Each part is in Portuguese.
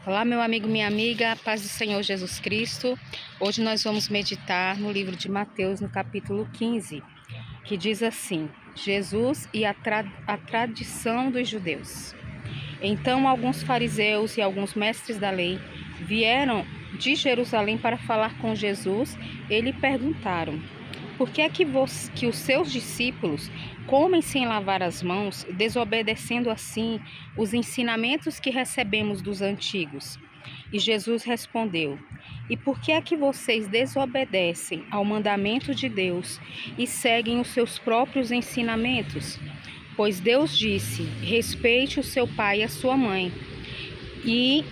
Olá, meu amigo, minha amiga, paz do Senhor Jesus Cristo. Hoje nós vamos meditar no livro de Mateus, no capítulo 15, que diz assim: Jesus e a tradição dos judeus. Então, alguns fariseus e alguns mestres da lei vieram de Jerusalém para falar com Jesus e lhe perguntaram: por que é que os seus discípulos comem sem lavar as mãos, desobedecendo assim os ensinamentos que recebemos dos antigos? E Jesus respondeu: e por que é que vocês desobedecem ao mandamento de Deus e seguem os seus próprios ensinamentos? Pois Deus disse: respeite o seu pai e a sua mãe. E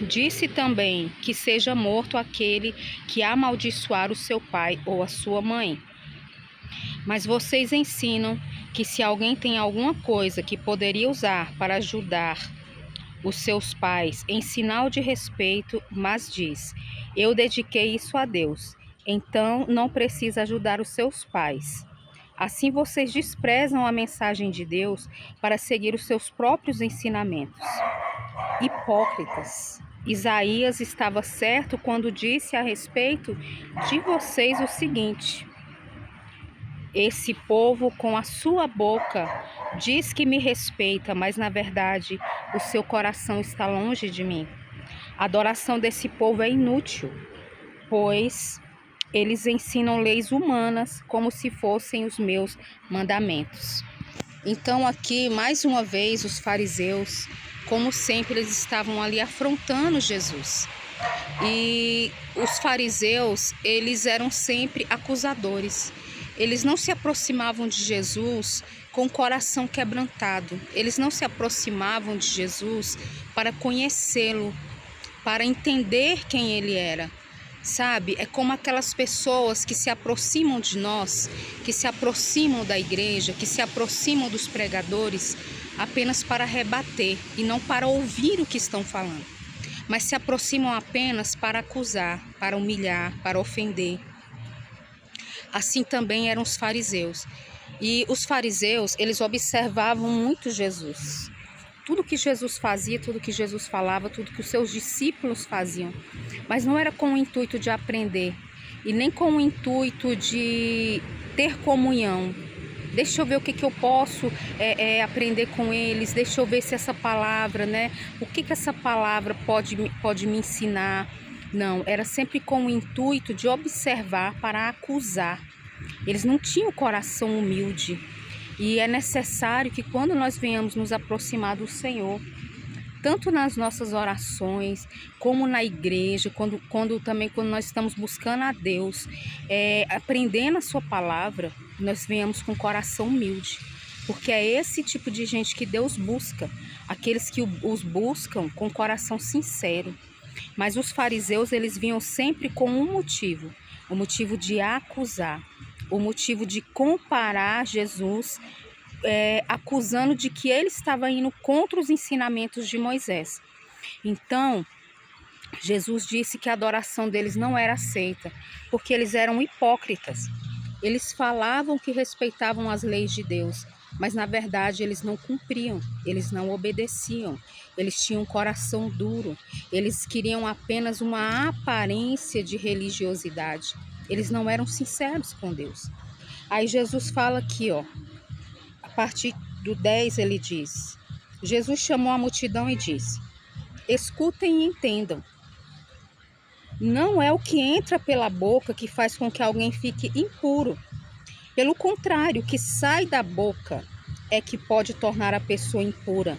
disse também que seja morto aquele que amaldiçoar o seu pai ou a sua mãe. Mas vocês ensinam que se alguém tem alguma coisa que poderia usar para ajudar os seus pais em sinal de respeito, mas diz: eu dediquei isso a Deus, então não precisa ajudar os seus pais. Assim vocês desprezam a mensagem de Deus para seguir os seus próprios ensinamentos. Hipócritas! Isaías estava certo quando disse a respeito de vocês o seguinte: esse povo com a sua boca diz que me respeita, mas na verdade o seu coração está longe de mim. A adoração desse povo é inútil, pois eles ensinam leis humanas como se fossem os meus mandamentos. Então aqui, mais uma vez, os fariseus, como sempre, eles estavam ali afrontando Jesus. E os fariseus, eles eram sempre acusadores. Eles não se aproximavam de Jesus com o coração quebrantado. Eles não se aproximavam de Jesus para conhecê-lo, para entender quem ele era. Sabe, é como aquelas pessoas que se aproximam de nós, que se aproximam da igreja, que se aproximam dos pregadores apenas para rebater e não para ouvir o que estão falando, mas se aproximam apenas para acusar, para humilhar, para ofender. Assim também eram os fariseus. E os fariseus, eles observavam muito Jesus. Tudo que Jesus fazia, tudo que Jesus falava, tudo que os seus discípulos faziam. Mas não era com o intuito de aprender e nem com o intuito de ter comunhão. Deixa eu ver o que eu posso aprender com eles, deixa eu ver se essa palavra, o que essa palavra pode me ensinar. Não, era sempre com o intuito de observar para acusar. Eles não tinham coração humilde. E é necessário que quando nós venhamos nos aproximar do Senhor, tanto nas nossas orações, como na igreja, quando nós estamos buscando a Deus, aprendendo a sua palavra, nós venhamos com coração humilde. Porque é esse tipo de gente que Deus busca, aqueles que os buscam com coração sincero. Mas os fariseus, eles vinham sempre com um motivo, o motivo de acusar, o motivo de comparar Jesus, acusando de que ele estava indo contra os ensinamentos de Moisés. Então, Jesus disse que a adoração deles não era aceita, porque eles eram hipócritas. Eles falavam que respeitavam as leis de Deus, mas na verdade eles não cumpriam, eles não obedeciam, eles tinham um coração duro, eles queriam apenas uma aparência de religiosidade, eles não eram sinceros com Deus. Aí Jesus fala aqui, a partir do 10 ele diz: Jesus chamou a multidão e disse: escutem e entendam. Não é o que entra pela boca que faz com que alguém fique impuro. Pelo contrário, o que sai da boca é que pode tornar a pessoa impura.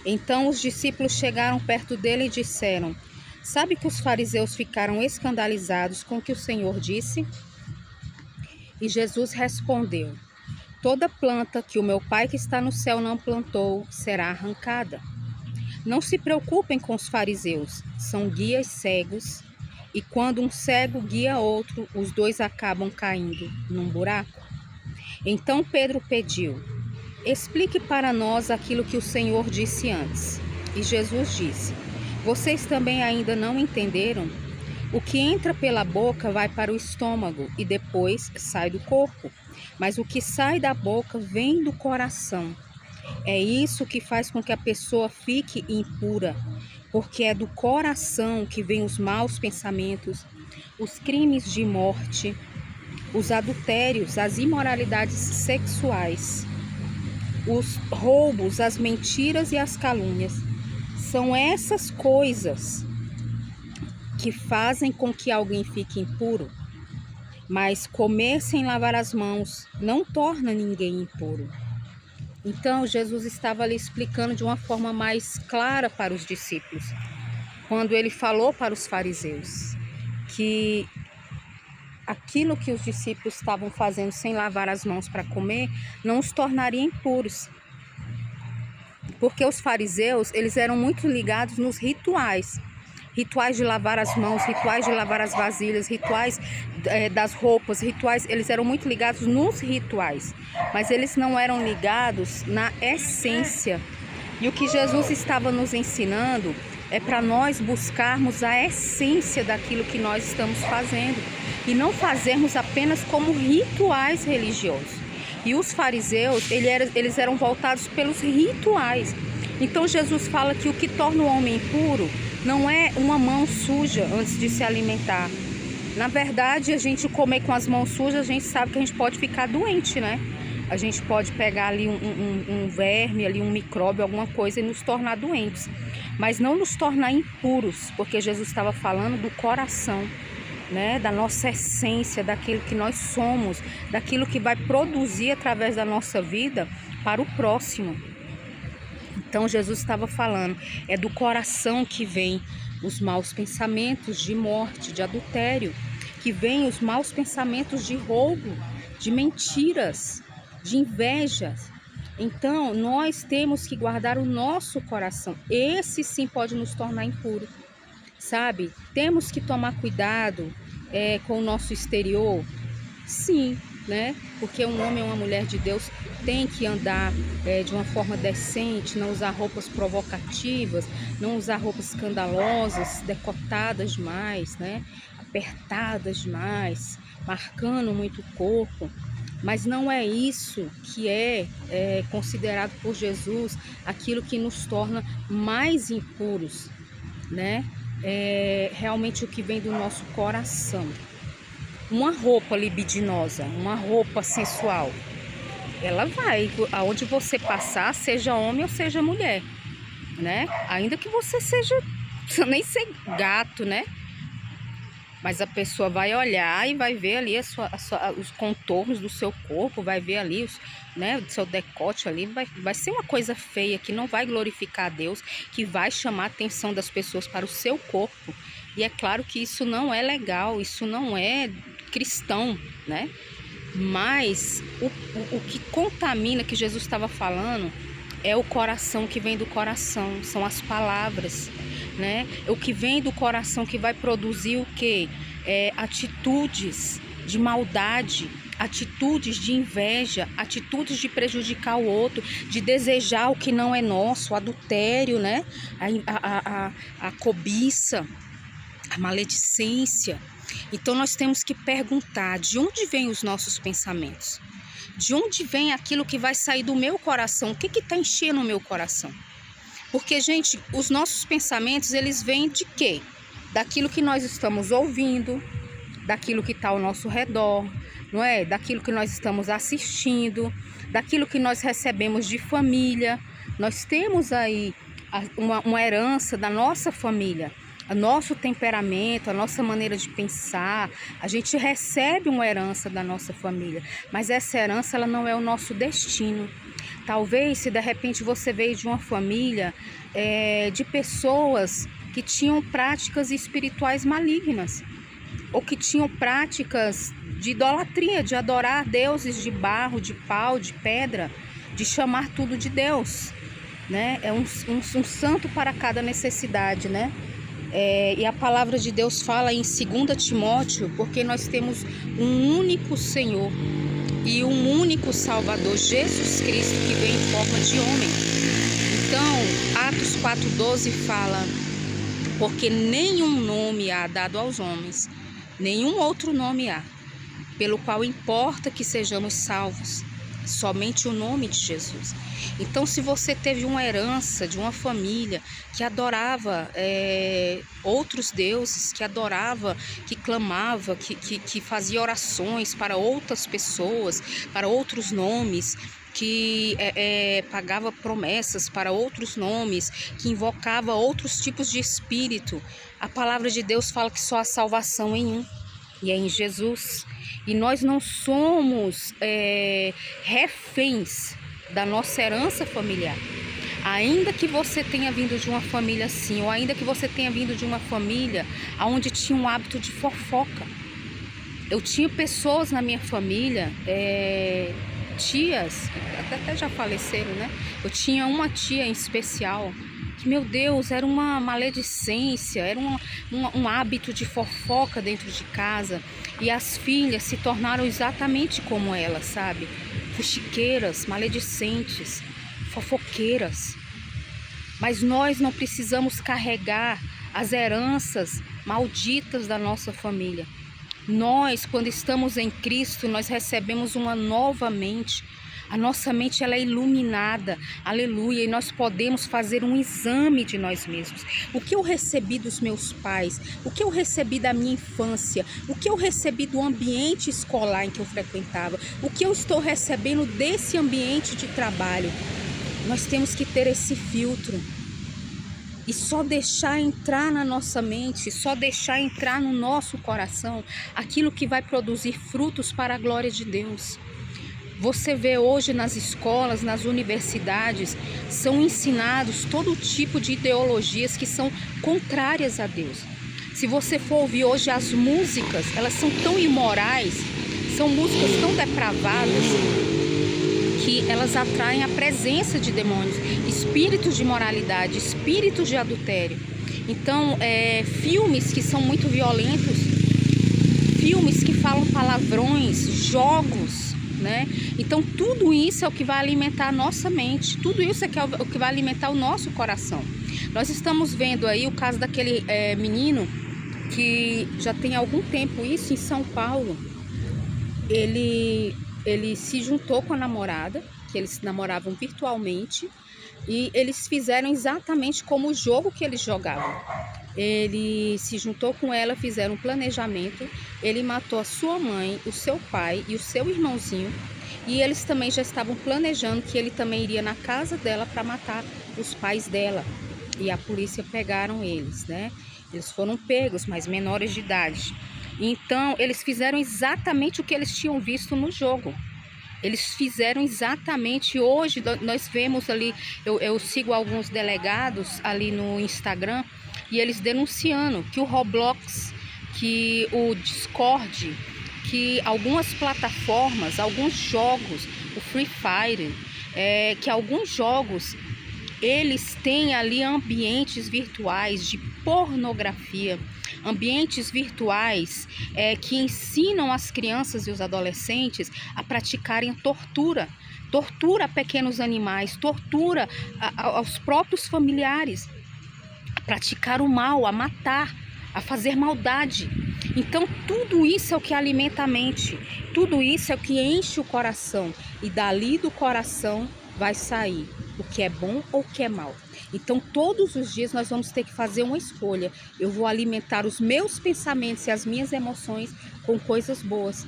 Então os discípulos chegaram perto dele e disseram: sabe que os fariseus ficaram escandalizados com o que o Senhor disse? E Jesus respondeu: toda planta que o meu Pai que está no céu não plantou será arrancada. Não se preocupem com os fariseus, são guias cegos, e quando um cego guia outro, os dois acabam caindo num buraco. Então Pedro pediu: explique para nós aquilo que o Senhor disse antes. E Jesus disse: vocês também ainda não entenderam? O que entra pela boca vai para o estômago e depois sai do corpo. Mas o que sai da boca vem do coração. É isso que faz com que a pessoa fique impura, porque é do coração que vêm os maus pensamentos, os crimes de morte, os adultérios, as imoralidades sexuais, os roubos, as mentiras e as calúnias. São essas coisas que fazem com que alguém fique impuro. Mas comer sem lavar as mãos não torna ninguém impuro. Então, Jesus estava ali explicando de uma forma mais clara para os discípulos, quando ele falou para os fariseus que aquilo que os discípulos estavam fazendo sem lavar as mãos para comer não os tornaria impuros. Porque os fariseus, eles eram muito ligados nos rituais. Rituais de lavar as mãos, rituais de lavar as vasilhas, rituais das roupas, rituais, eles eram muito ligados nos rituais, mas eles não eram ligados na essência. E o que Jesus estava nos ensinando é para nós buscarmos a essência daquilo que nós estamos fazendo e não fazermos apenas como rituais religiosos. E os fariseus, eles eram voltados pelos rituais. Então Jesus fala que o que torna o homem impuro não é uma mão suja antes de se alimentar. Na verdade, a gente comer com as mãos sujas, a gente sabe que a gente pode ficar doente, né? A gente pode pegar ali um verme, ali um micróbio, alguma coisa e nos tornar doentes. Mas não nos tornar impuros, porque Jesus estava falando do coração, né? Da nossa essência, daquilo que nós somos, daquilo que vai produzir através da nossa vida para o próximo. Então Jesus estava falando, é do coração que vem os maus pensamentos de morte, de adultério, que vem os maus pensamentos de roubo, de mentiras, de inveja. Então nós temos que guardar o nosso coração, esse sim pode nos tornar impuro, sabe? Temos que tomar cuidado com o nosso exterior, sim, né? Porque um homem ou uma mulher de Deus tem que andar de uma forma decente, não usar roupas provocativas, não usar roupas escandalosas, decotadas demais, né? Apertadas demais, marcando muito o corpo. Mas não é isso que é considerado por Jesus aquilo que nos torna mais impuros, né? É realmente o que vem do nosso coração. Uma roupa libidinosa, uma roupa sensual, ela vai, aonde você passar, seja homem ou seja mulher, né? Ainda que você seja, nem ser gato, né? Mas a pessoa vai olhar e vai ver ali os contornos do seu corpo, vai ver ali do seu decote ali, vai ser uma coisa feia que não vai glorificar a Deus, que vai chamar a atenção das pessoas para o seu corpo. E é claro que isso não é legal, isso não é cristão, né? Mas o que contamina, que Jesus estava falando, é o coração, que vem do coração, são as palavras, né? O que vem do coração que vai produzir o quê? Atitudes de maldade, atitudes de inveja, atitudes de prejudicar o outro, de desejar o que não é nosso, o adultério, né? A cobiça, a maledicência. Então nós temos que perguntar de onde vêm os nossos pensamentos, de onde vem aquilo que vai sair do meu coração, o que está enchendo o meu coração. Porque, gente, os nossos pensamentos, eles vêm de quê? Daquilo que nós estamos ouvindo, daquilo que está ao nosso redor, não é? Daquilo que nós estamos assistindo, daquilo que nós recebemos de família. Nós temos aí uma herança da nossa família, o nosso temperamento, a nossa maneira de pensar. A gente recebe uma herança da nossa família, mas essa herança ela não é o nosso destino. Talvez, se de repente você veio de uma família de pessoas que tinham práticas espirituais malignas, ou que tinham práticas de idolatria, de adorar deuses de barro, de pau, de pedra, de chamar tudo de Deus, né? É um santo para cada necessidade, né? E a palavra de Deus fala em 2 Timóteo, porque nós temos um único Senhor e um único Salvador, Jesus Cristo, que veio em forma de homem. Então, Atos 4,12 fala: porque nenhum nome há dado aos homens, nenhum outro nome há, pelo qual importa que sejamos salvos, somente o nome de Jesus. Então, se você teve uma herança de uma família que adorava outros deuses, que adorava, que clamava, que fazia orações para outras pessoas, para outros nomes, que pagava promessas para outros nomes, que invocava outros tipos de espírito, a palavra de Deus fala que só há salvação em um, e é em Jesus. E nós não somos reféns da nossa herança familiar. Ainda que você tenha vindo de uma família assim, ou ainda que você tenha vindo de uma família onde tinha um hábito de fofoca. Eu tinha pessoas na minha família, tias, até já faleceram, né? Eu tinha uma tia em especial, que, meu Deus, era uma maledicência, era um hábito de fofoca dentro de casa. E as filhas se tornaram exatamente como ela, sabe? Fuxiqueiras, maledicentes, fofoqueiras. Mas nós não precisamos carregar as heranças malditas da nossa família. Nós, quando estamos em Cristo, nós recebemos uma nova mente. A nossa mente, ela é iluminada, aleluia, e nós podemos fazer um exame de nós mesmos. O que eu recebi dos meus pais? O que eu recebi da minha infância? O que eu recebi do ambiente escolar em que eu frequentava? O que eu estou recebendo desse ambiente de trabalho? Nós temos que ter esse filtro. E só deixar entrar na nossa mente, só deixar entrar no nosso coração aquilo que vai produzir frutos para a glória de Deus. Você vê hoje nas escolas, nas universidades, são ensinados todo tipo de ideologias que são contrárias a Deus. Se você for ouvir hoje as músicas, elas são tão imorais, são músicas tão depravadas, que elas atraem a presença de demônios, espíritos de imoralidade, espíritos de adultério. Então, filmes que são muito violentos, filmes que falam palavrões, jogos, né? Então, tudo isso é o que vai alimentar a nossa mente, tudo isso é o que vai alimentar o nosso coração. Nós estamos vendo aí o caso daquele menino que já tem algum tempo isso em São Paulo. Ele se juntou com a namorada, que eles namoravam virtualmente, e eles fizeram exatamente como o jogo que eles jogavam. Ele se juntou com ela, fizeram um planejamento, ele matou a sua mãe, o seu pai e o seu irmãozinho, e eles também já estavam planejando que ele também iria na casa dela para matar os pais dela, e a polícia pegaram eles, né? Eles foram pegos, mas menores de idade. Então, eles fizeram exatamente o que eles tinham visto no jogo. Eles fizeram exatamente. Hoje nós vemos ali, eu sigo alguns delegados ali no Instagram, e eles denunciando que o Roblox, que o Discord, que algumas plataformas, alguns jogos, o Free Fire, que alguns jogos, eles têm ali ambientes virtuais de pornografia, ambientes virtuais que ensinam as crianças e os adolescentes a praticarem tortura a pequenos animais, tortura aos próprios familiares, a praticar o mal, a matar, a fazer maldade. Então, tudo isso é o que alimenta a mente, tudo isso é o que enche o coração, e dali do coração vai sair o que é bom ou o que é mal. Então, todos os dias nós vamos ter que fazer uma escolha. Eu vou alimentar os meus pensamentos e as minhas emoções com coisas boas.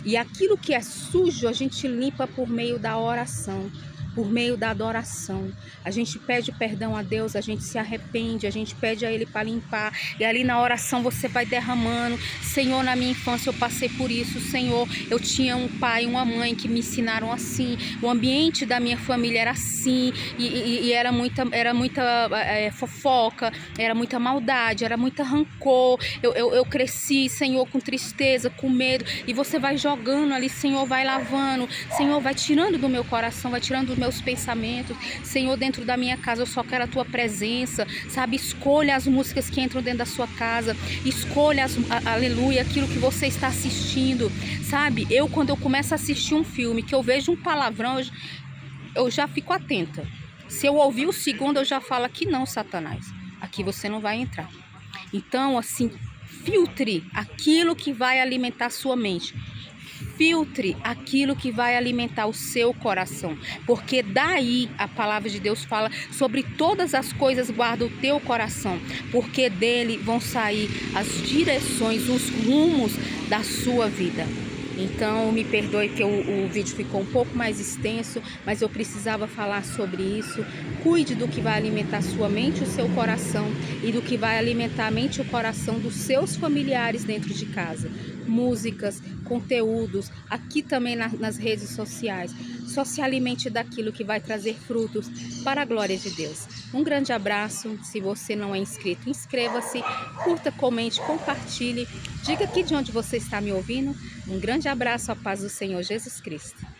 E aquilo que é sujo, a gente limpa por meio da oração, por meio da adoração. A gente pede perdão a Deus, a gente se arrepende, a gente pede a Ele para limpar. E ali na oração você vai derramando. Senhor, na minha infância eu passei por isso. Senhor, eu tinha um pai e uma mãe que me ensinaram assim. O ambiente da minha família era assim. E era muita fofoca, era muita maldade, era muita rancor. Eu cresci, Senhor, com tristeza, com medo. E você vai jogando ali, Senhor, vai lavando. Senhor, vai tirando do meu coração, vai tirando do meus pensamentos. Senhor, dentro da minha casa eu só quero a tua presença, sabe? Escolha as músicas que entram dentro da sua casa, escolha, aleluia, aquilo que você está assistindo, sabe? Quando eu começo a assistir um filme, que eu vejo um palavrão, eu já fico atenta. Se eu ouvir o segundo, eu já falo: aqui não, Satanás, aqui você não vai entrar. Então, assim, filtre aquilo que vai alimentar a sua mente. filtre aquilo que vai alimentar o seu coração, porque daí a palavra de Deus fala sobre todas as coisas guarda o teu coração, porque dele vão sair as direções, os rumos da sua vida. Então, me perdoe que o vídeo ficou um pouco mais extenso, mas eu precisava falar sobre isso. Cuide do que vai alimentar sua mente e o seu coração e do que vai alimentar a mente e o coração dos seus familiares dentro de casa. Músicas, conteúdos, aqui também nas redes sociais. Só se alimente daquilo que vai trazer frutos para a glória de Deus. Um grande abraço. Se você não é inscrito, inscreva-se, curta, comente, compartilhe. Diga aqui de onde você está me ouvindo. Um grande abraço, a paz do Senhor Jesus Cristo.